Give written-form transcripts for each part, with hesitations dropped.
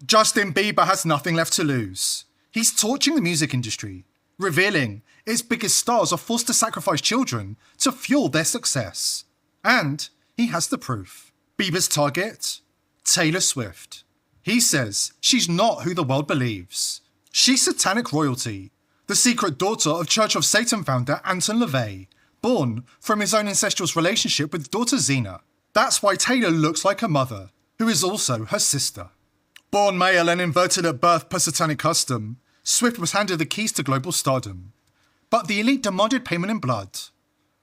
Justin Bieber has nothing left to lose. He's torching the music industry, revealing its biggest stars are forced to sacrifice children to fuel their success. And he has the proof. Bieber's target? Taylor Swift. He says she's not who the world believes. She's satanic royalty, the secret daughter of Church of Satan founder Anton LaVey, born from his own incestuous relationship with daughter Xena. That's why Taylor looks like her mother, who is also her sister. Born male and inverted at birth per satanic custom, Swift was handed the keys to global stardom. But the elite demanded payment in blood.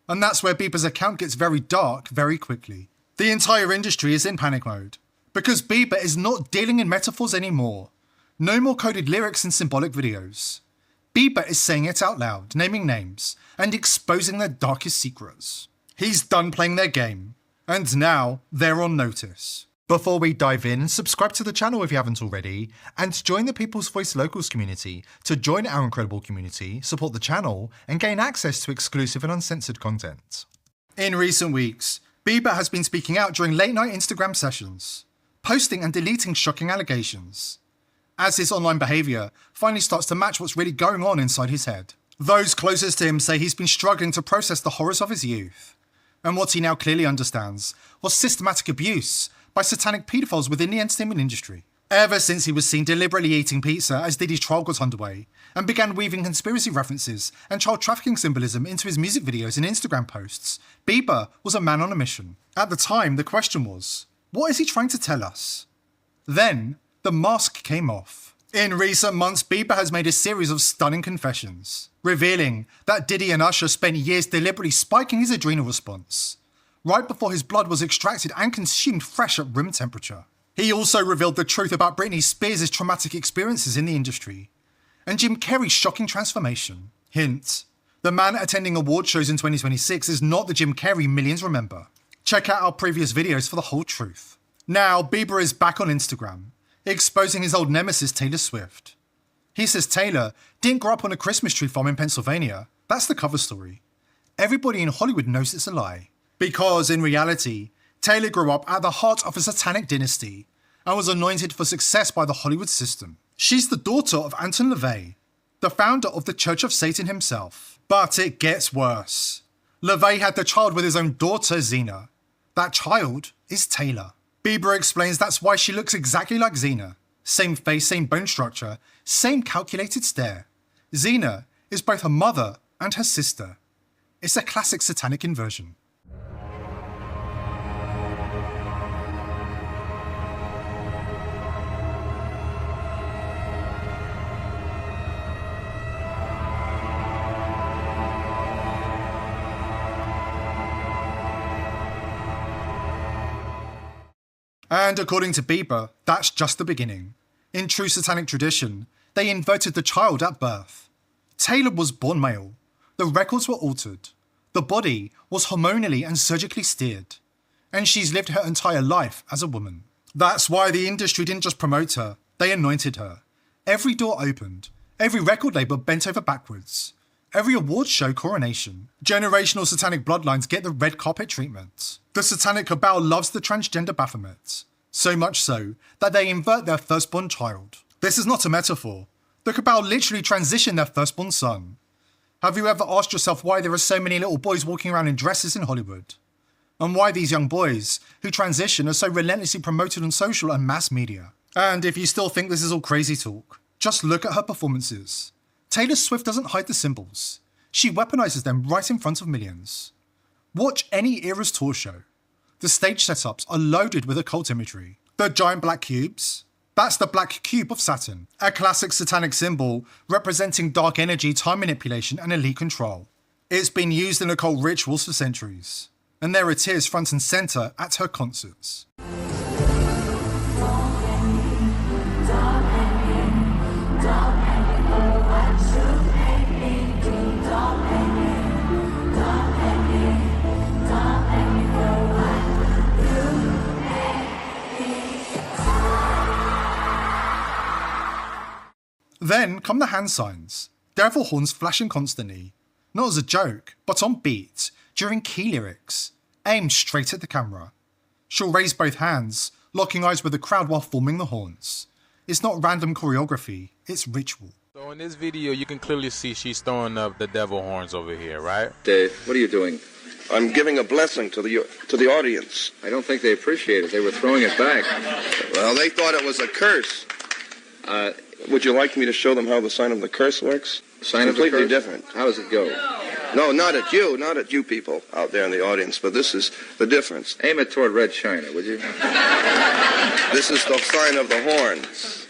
And that's where Bieber's account gets very dark very quickly. The entire industry is in panic mode, because Bieber is not dealing in metaphors anymore. No more coded lyrics and symbolic videos. Bieber is saying it out loud, naming names, and exposing their darkest secrets. He's done playing their game, and now they're on notice. Before we dive in, subscribe to the channel if you haven't already, and join the People's Voice Locals community to join our incredible community, support the channel, and gain access to exclusive and uncensored content. In recent weeks, Bieber has been speaking out during late-night Instagram sessions, posting and deleting shocking allegations, as his online behaviour finally starts to match what's really going on inside his head. Those closest to him say he's been struggling to process the horrors of his youth, and what he now clearly understands was systematic abuse by satanic paedophiles within the entertainment industry. Ever since he was seen deliberately eating pizza as Diddy's trial got underway, and began weaving conspiracy references and child trafficking symbolism into his music videos and Instagram posts, Bieber was a man on a mission. At the time, the question was, what is he trying to tell us? Then, the mask came off. In recent months, Bieber has made a series of stunning confessions, revealing that Diddy and Usher spent years deliberately spiking his adrenal response, right before his blood was extracted and consumed fresh at room temperature. He also revealed the truth about Britney Spears' traumatic experiences in the industry, and Jim Carrey's shocking transformation. Hint, the man attending award shows in 2026 is not the Jim Carrey millions remember. Check out our previous videos for the whole truth. Now, Bieber is back on Instagram, exposing his old nemesis Taylor Swift. He says Taylor didn't grow up on a Christmas tree farm in Pennsylvania. That's the cover story. Everybody in Hollywood knows it's a lie. Because, in reality, Taylor grew up at the heart of a satanic dynasty and was anointed for success by the Hollywood system. She's the daughter of Anton LaVey, the founder of the Church of Satan himself. But it gets worse. LaVey had the child with his own daughter, Xena. That child is Taylor. Bieber explains that's why she looks exactly like Xena. Same face, same bone structure, same calculated stare. Xena is both her mother and her sister. It's a classic satanic inversion. And according to Bieber, that's just the beginning. In true satanic tradition, they inverted the child at birth. Taylor was born male. The records were altered. The body was hormonally and surgically steered. And she's lived her entire life as a woman. That's why the industry didn't just promote her, they anointed her. Every door opened. Every record label bent over backwards. Every awards show coronation. Generational satanic bloodlines get the red carpet treatment. The satanic cabal loves the transgender Baphomet. So much so that they invert their firstborn child. This is not a metaphor. The cabal literally transitioned their firstborn son. Have you ever asked yourself why there are so many little boys walking around in dresses in Hollywood? And why these young boys who transition are so relentlessly promoted on social and mass media? And if you still think this is all crazy talk, just look at her performances. Taylor Swift doesn't hide the symbols. She weaponizes them right in front of millions. Watch any era's tour show. The stage setups are loaded with occult imagery. The giant black cubes? That's the black cube of Saturn, a classic satanic symbol representing dark energy, time manipulation, and elite control. It's been used in occult rituals for centuries, and there it is front and center at her concerts. Then come the hand signs, devil horns flashing constantly, not as a joke, but on beat, during key lyrics, aimed straight at the camera. She'll raise both hands, locking eyes with the crowd while forming the horns. It's not random choreography, it's ritual. So in this video, you can clearly see she's throwing up the devil horns over here, right? Dave, what are you doing? I'm giving a blessing to the audience. I don't think they appreciate it. They were throwing it back. Well, they thought it was a curse. Would you like me to show them how the sign of the curse works? Sign of the curse? Completely different. How does it go? No, not at you people out there in the audience, but this is the difference. Aim it toward Red China, would you? This is the sign of the horns.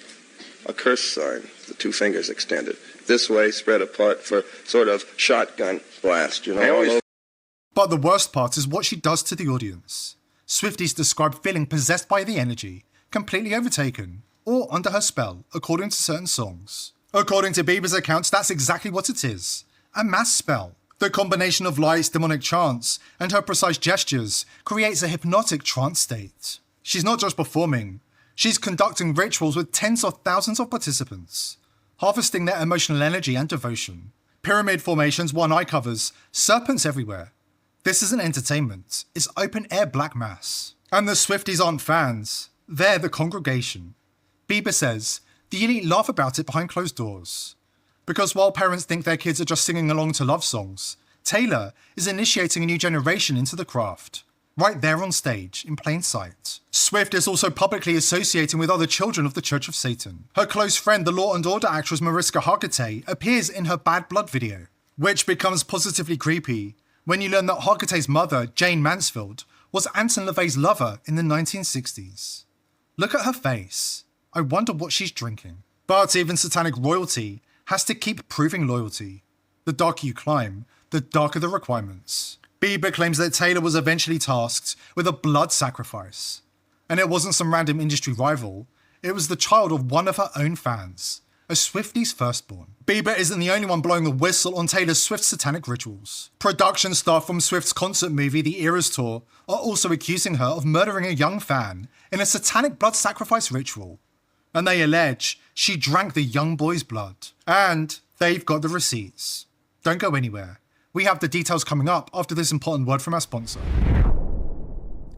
A curse sign, the two fingers extended. This way, spread apart for sort of shotgun blast, you know? But the worst part is what she does to the audience. Swifties describe feeling possessed by the energy, completely overtaken, or under her spell, according to certain songs. According to Bieber's accounts, that's exactly what it is. A mass spell. The combination of lights, demonic chants, and her precise gestures creates a hypnotic trance state. She's not just performing, she's conducting rituals with tens of thousands of participants, harvesting their emotional energy and devotion. Pyramid formations, one eye covers, serpents everywhere. This isn't entertainment, it's open-air black mass. And the Swifties aren't fans, they're the congregation. Bieber says, the elite laugh about it behind closed doors. Because while parents think their kids are just singing along to love songs, Taylor is initiating a new generation into the craft. Right there on stage, in plain sight. Swift is also publicly associating with other children of the Church of Satan. Her close friend, the Law & Order actress Mariska Hargitay, appears in her Bad Blood video, which becomes positively creepy when you learn that Hargitay's mother, Jane Mansfield, was Anton LaVey's lover in the 1960s. Look at her face. I wonder what she's drinking. But even satanic royalty has to keep proving loyalty. The darker you climb, the darker the requirements. Bieber claims that Taylor was eventually tasked with a blood sacrifice. And it wasn't some random industry rival, it was the child of one of her own fans, a Swifties firstborn. Bieber isn't the only one blowing the whistle on Taylor Swift's satanic rituals. Production staff from Swift's concert movie The Eras Tour are also accusing her of murdering a young fan in a satanic blood sacrifice ritual. And they allege she drank the young boy's blood. And they've got the receipts. Don't go anywhere. We have the details coming up after this important word from our sponsor.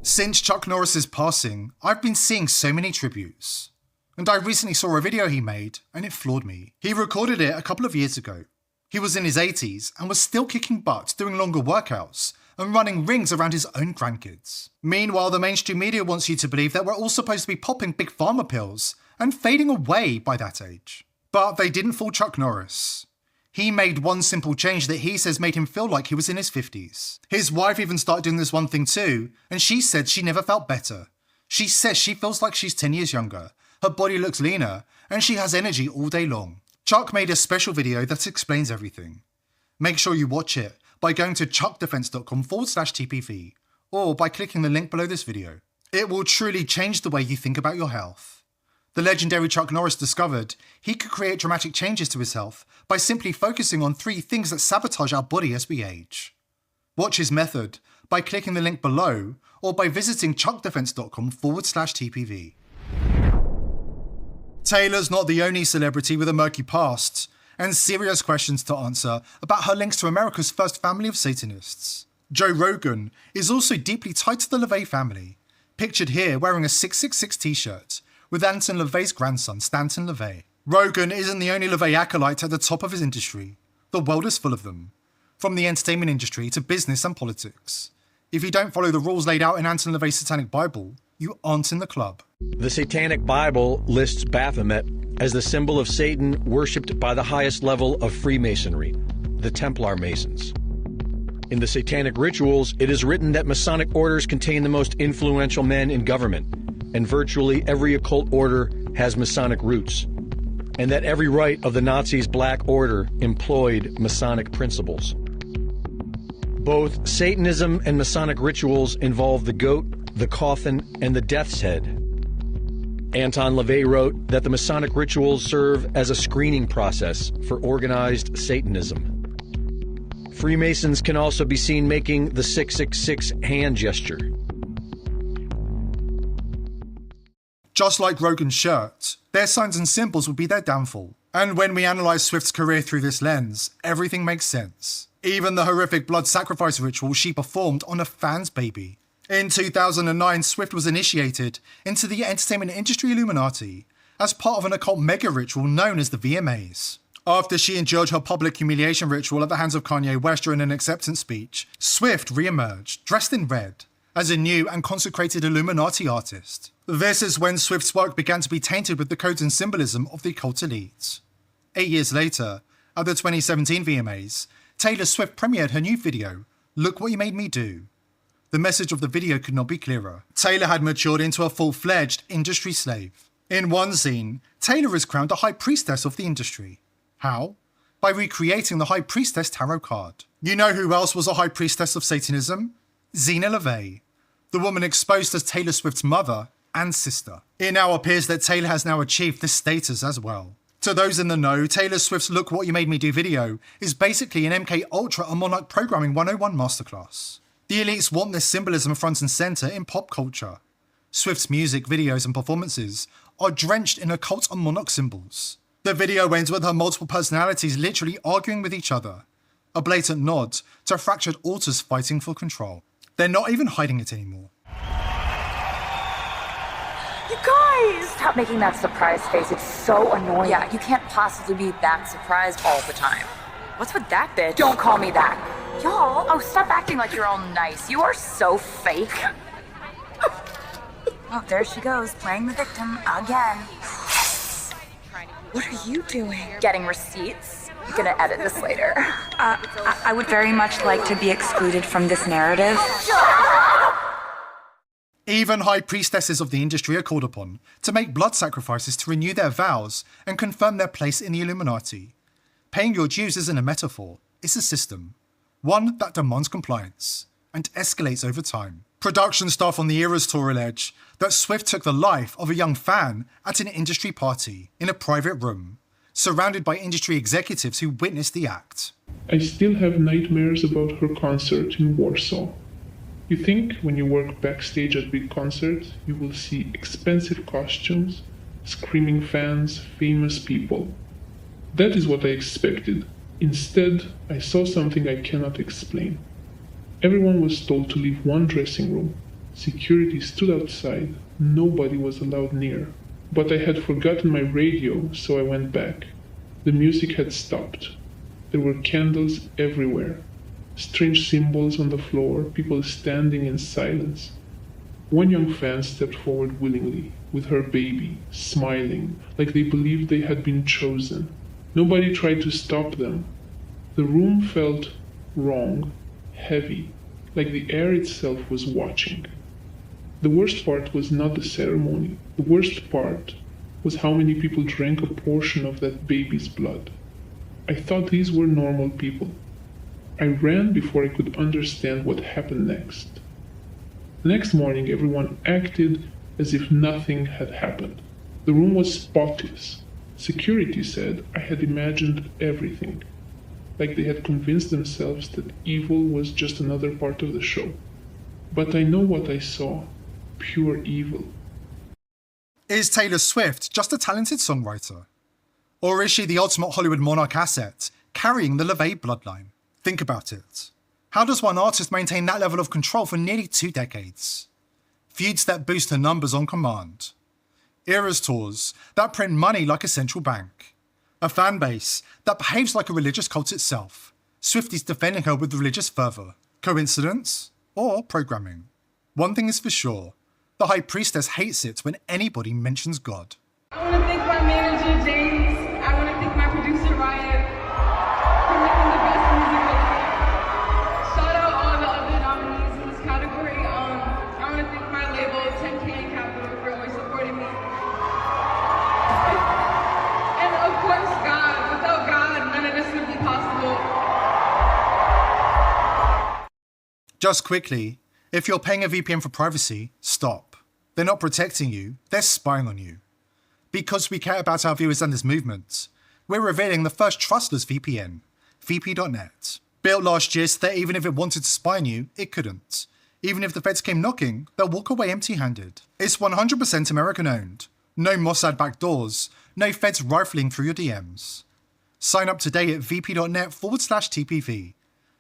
Since Chuck Norris's passing, I've been seeing so many tributes. And I recently saw a video he made, and it floored me. He recorded it a couple of years ago. He was in his 80s and was still kicking butt, doing longer workouts, and running rings around his own grandkids. Meanwhile, the mainstream media wants you to believe that we're all supposed to be popping big pharma pills and fading away by that age. But they didn't fool Chuck Norris. He made one simple change that he says made him feel like he was in his 50s. His wife even started doing this one thing too, and she said she never felt better. She says she feels like she's 10 years younger, her body looks leaner, and she has energy all day long. Chuck made a special video that explains everything. Make sure you watch it by going to chuckdefense.com/TPV, or by clicking the link below this video. It will truly change the way you think about your health. The legendary Chuck Norris discovered he could create dramatic changes to his health by simply focusing on 3 things that sabotage our body as we age. Watch his method by clicking the link below or by visiting chuckdefense.com/TPV. Taylor's not the only celebrity with a murky past and serious questions to answer about her links to America's first family of Satanists. Joe Rogan is also deeply tied to the LaVey family, pictured here wearing a 666 t-shirt with Anton LaVey's grandson, Stanton LaVey. Rogan isn't the only LaVey acolyte at the top of his industry. The world is full of them, from the entertainment industry to business and politics. If you don't follow the rules laid out in Anton LaVey's Satanic Bible, you aren't in the club. The Satanic Bible lists Baphomet as the symbol of Satan worshipped by the highest level of Freemasonry, the Templar Masons. In the Satanic rituals, it is written that Masonic orders contain the most influential men in government, and virtually every occult order has Masonic roots, and that every rite of the Nazis' Black Order employed Masonic principles. Both Satanism and Masonic rituals involve the goat, the coffin, and the death's head. Anton LaVey wrote that the Masonic rituals serve as a screening process for organized Satanism. Freemasons can also be seen making the 666 hand gesture. Just like Rogan's shirt, their signs and symbols would be their downfall. And when we analyse Swift's career through this lens, everything makes sense. Even the horrific blood sacrifice ritual she performed on a fan's baby. In 2009, Swift was initiated into the entertainment industry Illuminati as part of an occult mega ritual known as the VMAs. After she endured her public humiliation ritual at the hands of Kanye West during an acceptance speech, Swift re-emerged, dressed in red, as a new and consecrated Illuminati artist. This is when Swift's work began to be tainted with the codes and symbolism of the occult elite. 8 years later, at the 2017 VMAs, Taylor Swift premiered her new video, Look What You Made Me Do. The message of the video could not be clearer. Taylor had matured into a full-fledged industry slave. In one scene, Taylor is crowned a high priestess of the industry. How? By recreating the High Priestess tarot card. You know who else was a High Priestess of Satanism? Zena LaVey, the woman exposed as Taylor Swift's mother and sister. It now appears that Taylor has now achieved this status as well. To those in the know, Taylor Swift's Look What You Made Me Do video is basically an MK Ultra and Monarch Programming 101 masterclass. The elites want this symbolism front and centre in pop culture. Swift's music, videos and performances are drenched in occult and monarch symbols. The video ends with her multiple personalities literally arguing with each other, a blatant nod to fractured alters fighting for control. They're not even hiding it anymore. You guys! Stop making that surprise face, it's so annoying. Yeah, you can't possibly be that surprised all the time. What's with that bitch? Don't call me that. Y'all, oh, stop acting like you're all nice. You are so fake. Oh, there she goes, playing the victim again. What are you doing? Getting receipts. I'm gonna edit this later. I would very much like to be excluded from this narrative. Even high priestesses of the industry are called upon to make blood sacrifices to renew their vows and confirm their place in the Illuminati. Paying your dues isn't a metaphor, it's a system. One that demands compliance and escalates over time. Production staff on the Eras tour allege that Swift took the life of a young fan at an industry party in a private room, surrounded by industry executives who witnessed the act. I still have nightmares about her concert in Warsaw. You think when you work backstage at big concerts, you will see expensive costumes, screaming fans, famous people. That is what I expected. Instead, I saw something I cannot explain. Everyone was told to leave one dressing room. Security stood outside. Nobody was allowed near. But I had forgotten my radio, so I went back. The music had stopped. There were candles everywhere. Strange symbols on the floor, people standing in silence. One young fan stepped forward willingly, with her baby, smiling, like they believed they had been chosen. Nobody tried to stop them. The room felt wrong, heavy, like the air itself was watching. The worst part was not the ceremony. The worst part was how many people drank a portion of that baby's blood. I thought these were normal people. I ran before I could understand what happened next. The next morning, everyone acted as if nothing had happened. The room was spotless. Security said I had imagined everything, like they had convinced themselves that evil was just another part of the show. But I know what I saw, pure evil. Is Taylor Swift just a talented songwriter? Or is she the ultimate Hollywood monarch asset, carrying the LaVey bloodline? Think about it. How does one artist maintain that level of control for nearly 2 decades? Feuds that boost her numbers on command. Eras tours that print money like a central bank. A fan base that behaves like a religious cult itself. Swifties defending her with religious fervour. Coincidence? Or programming? One thing is for sure, the High Priestess hates it when anybody mentions God. I want to thank my manager, James. I want to thank my producer, Ryan, for making the best music they can. Shout out all the other nominees in this category. I want to thank my label, 10K and Capital, for always supporting me. And of course, God. Without God, none of this would be possible. Just quickly, if you're paying a VPN for privacy, stop. They're not protecting you, they're spying on you. Because we care about our viewers and this movement, we're revealing the first trustless VPN, vp.net. Built last year so that even if it wanted to spy on you, it couldn't. Even if the feds came knocking, they'll walk away empty-handed. It's 100% American-owned. No Mossad backdoors, no feds rifling through your DMs. Sign up today at vp.net/TPV,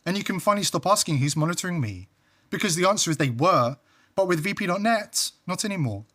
and you can finally stop asking who's monitoring me. Because the answer is they were, but with vp.net, not anymore.